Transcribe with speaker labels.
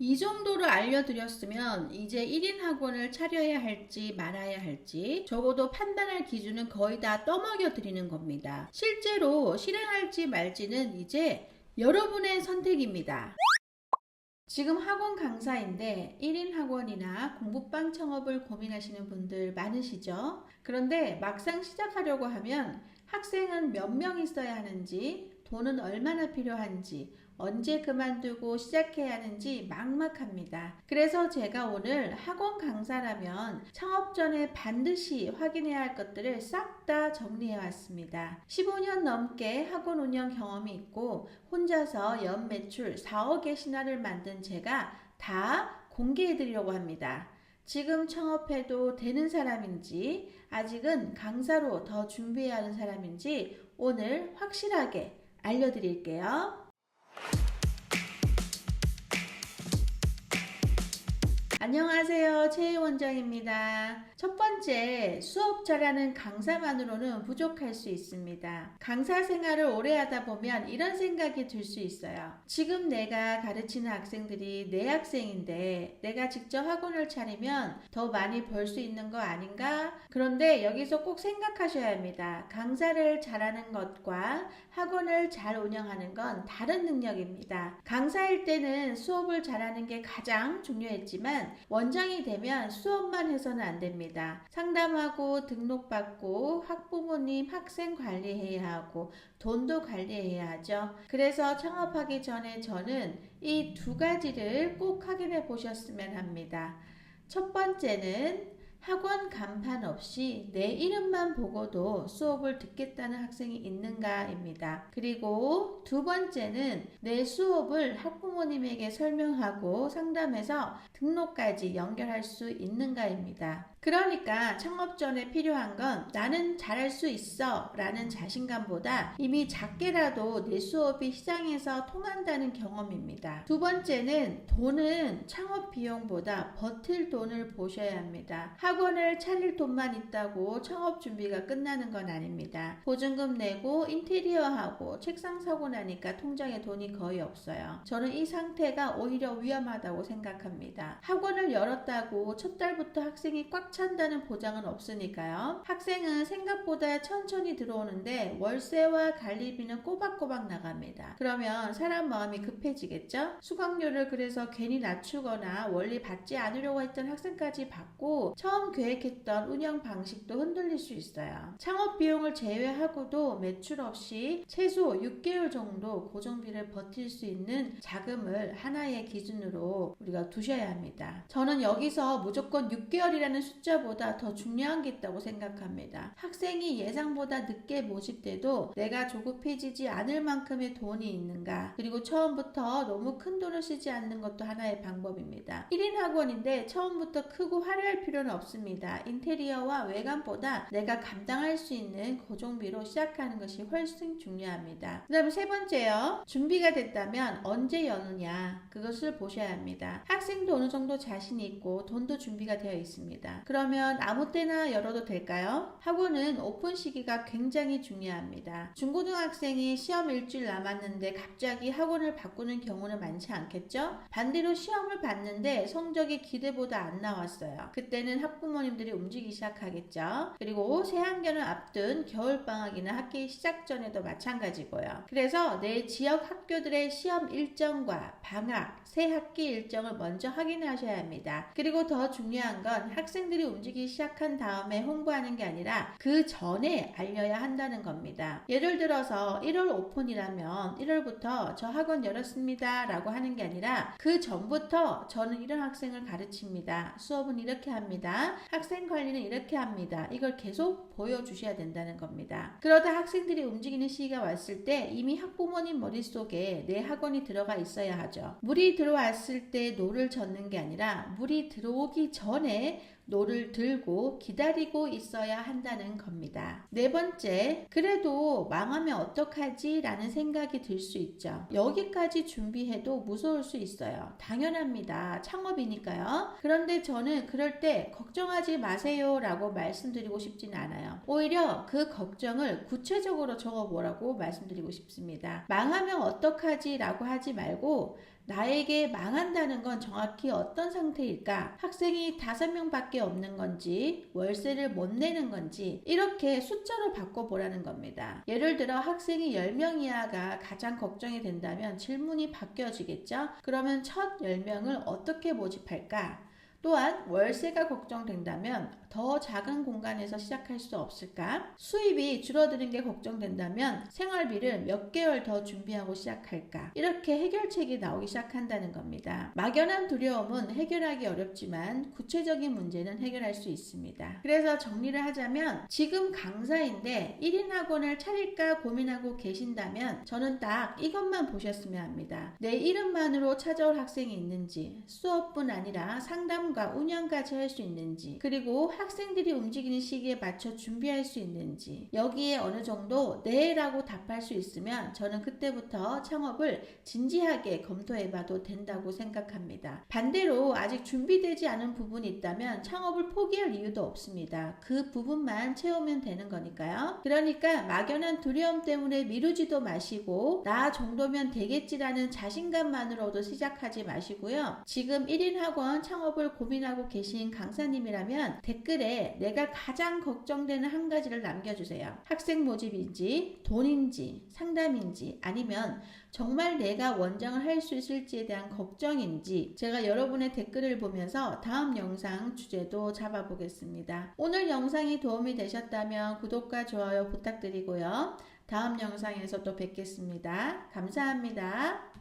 Speaker 1: 이 정도를 알려드렸으면 이제 1인 학원을 차려야 할지 말아야 할지 적어도 판단할 기준은 거의 다 떠먹여 드리는 겁니다. 실제로 실행할지 말지는 이제 여러분의 선택입니다. 지금 학원 강사인데 1인 학원이나 공부방 창업을 고민하시는 분들 많으시죠? 그런데 막상 시작하려고 하면 학생은 몇 명 있어야 하는지, 돈은 얼마나 필요한지, 언제 그만두고 시작해야 하는지 막막합니다. 그래서 제가 오늘 학원 강사라면 창업 전에 반드시 확인해야 할 것들을 싹 다 정리해 왔습니다. 15년 넘게 학원 운영 경험이 있고 혼자서 연 매출 4억의 신화를 만든 제가 다 공개해 드리려고 합니다. 지금 창업해도 되는 사람인지 아직은 강사로 더 준비해야 하는 사람인지 오늘 확실하게 알려드릴게요. 안녕하세요. 최희 원장입니다. 첫 번째, 수업 잘하는 강사만으로는 부족할 수 있습니다. 강사 생활을 오래 하다 보면 이런 생각이 들 수 있어요. 지금 내가 가르치는 학생들이 내 학생인데 내가 직접 학원을 차리면 더 많이 벌 수 있는 거 아닌가? 그런데 여기서 꼭 생각하셔야 합니다. 강사를 잘하는 것과 학원을 잘 운영하는 건 다른 능력입니다. 강사일 때는 수업을 잘하는 게 가장 중요했지만 원장이 되면 수업만 해서는 안 됩니다. 상담하고 등록받고 학부모님 학생 관리해야 하고 돈도 관리해야 하죠. 그래서 창업하기 전에 저는 이 두 가지를 꼭 확인해 보셨으면 합니다. 첫 번째는 학원 간판 없이 내 이름만 보고도 수업을 듣겠다는 학생이 있는가입니다. 그리고 두 번째는 내 수업을 학부모님에게 설명하고 상담해서 등록까지 연결할 수 있는가입니다. 그러니까 창업 전에 필요한 건 나는 잘할 수 있어 라는 자신감보다 이미 작게라도 내 수업이 시장에서 통한다는 경험입니다. 두 번째는 돈은 창업 비용보다 버틸 돈을 보셔야 합니다. 학원을 차릴 돈만 있다고 창업 준비가 끝나는 건 아닙니다. 보증금 내고 인테리어하고 책상 사고 나니까 통장에 돈이 거의 없어요. 저는 이 상태가 오히려 위험하다고 생각합니다. 학원을 열었다고 첫 달부터 학생이 꽉 찬다는 보장은 없으니까요. 학생은 생각보다 천천히 들어오는데 월세와 관리비는 꼬박꼬박 나갑니다. 그러면 사람 마음이 급해지겠죠? 수강료를 그래서 괜히 낮추거나 원리 받지 않으려고 했던 학생까지 받고 처음 계획했던 운영 방식도 흔들릴 수 있어요. 창업 비용을 제외하고도 매출 없이 최소 6개월 정도 고정비를 버틸 수 있는 자금을 하나의 기준으로 우리가 두셔야 합니다. 저는 여기서 무조건 6개월이라는 숫자보다 더 중요한 게 있다고 생각합니다. 학생이 예상보다 늦게 모집돼도 내가 조급해지지 않을 만큼의 돈이 있는가, 그리고 처음부터 너무 큰 돈을 쓰지 않는 것도 하나의 방법입니다. 1인 학원인데 처음부터 크고 화려할 필요는 없습니다. 인테리어와 외관보다 내가 감당할 수 있는 고정비로 시작하는 것이 훨씬 중요합니다. 그 다음에 세 번째요. 준비가 됐다면 언제 여느냐, 그것을 보셔야 합니다. 학생도 어느 정도 자신이 있고 돈도 준비가 되어 있습니다. 그러면 아무 때나 열어도 될까요? 학원은 오픈 시기가 굉장히 중요합니다. 중고등학생이 시험 일주일 남았는데 갑자기 학원을 바꾸는 경우는 많지 않겠죠? 반대로 시험을 봤는데 성적이 기대보다 안 나왔어요. 그때는 학부모님들이 움직이기 시작하겠죠. 그리고 새학년을 앞둔 겨울방학이나 학기 시작 전에도 마찬가지고요. 그래서 내 지역 학교들의 시험 일정과 방학, 새 학기 일정을 먼저 확인하셔야 합니다. 그리고 더 중요한 건 학생들이 움직이기 시작한 다음에 홍보하는 게 아니라 그 전에 알려야 한다는 겁니다. 예를 들어서 1월 오픈이라면 1월부터 저 학원 열었습니다 라고 하는 게 아니라 그 전부터 저는 이런 학생을 가르칩니다. 수업은 이렇게 합니다. 학생 관리는 이렇게 합니다. 이걸 계속 보여주셔야 된다는 겁니다. 그러다 학생들이 움직이는 시기가 왔을 때 이미 학부모님 머릿속에 내 학원이 들어가 있어야 하죠. 물이 들어왔을 때 노를 젓는 게 아니라 물이 들어오기 전에 노를 들고 기다리고 있어야 한다는 겁니다. 네 번째, 그래도 망하면 어떡하지? 라는 생각이 들 수 있죠. 여기까지 준비해도 무서울 수 있어요. 당연합니다. 창업이니까요. 그런데 저는 그럴 때 걱정하지 마세요 라고 말씀드리고 싶진 않아요. 오히려 그 걱정을 구체적으로 적어보라고 말씀드리고 싶습니다. 망하면 어떡하지? 라고 하지 말고 나에게 망한다는 건 정확히 어떤 상태일까? 학생이 5명밖에 없는 건지, 월세를 못 내는 건지, 이렇게 숫자로 바꿔보라는 겁니다. 예를 들어 학생이 10명 이하가 가장 걱정이 된다면 질문이 바뀌어지겠죠? 그러면 첫 10명을 어떻게 모집할까? 또한 월세가 걱정된다면 더 작은 공간에서 시작할 수 없을까? 수입이 줄어드는 게 걱정된다면 생활비를 몇 개월 더 준비하고 시작할까? 이렇게 해결책이 나오기 시작한다는 겁니다. 막연한 두려움은 해결하기 어렵지만 구체적인 문제는 해결할 수 있습니다. 그래서 정리를 하자면 지금 강사인데 1인 학원을 차릴까 고민하고 계신다면 저는 딱 이것만 보셨으면 합니다. 내 이름만으로 찾아올 학생이 있는지, 수업뿐 아니라 상담과 운영까지 할 수 있는지, 그리고 학생들이 움직이는 시기에 맞춰 준비할 수 있는지, 여기에 어느 정도 네라고 답할 수 있으면 저는 그때부터 창업을 진지하게 검토해봐도 된다고 생각합니다. 반대로 아직 준비되지 않은 부분이 있다면 창업을 포기할 이유도 없습니다. 그 부분만 채우면 되는 거니까요. 그러니까 막연한 두려움 때문에 미루지도 마시고 나 정도면 되겠지라는 자신감만으로도 시작하지 마시고요. 지금 1인 학원 창업을 고민하고 계신 강사님이라면 댓글에 내가 가장 걱정되는 한 가지를 남겨주세요. 학생 모집인지, 돈인지, 상담인지, 아니면 정말 내가 원장을 할 수 있을지에 대한 걱정인지 제가 여러분의 댓글을 보면서 다음 영상 주제도 잡아보겠습니다. 오늘 영상이 도움이 되셨다면 구독과 좋아요 부탁드리고요. 다음 영상에서 또 뵙겠습니다. 감사합니다.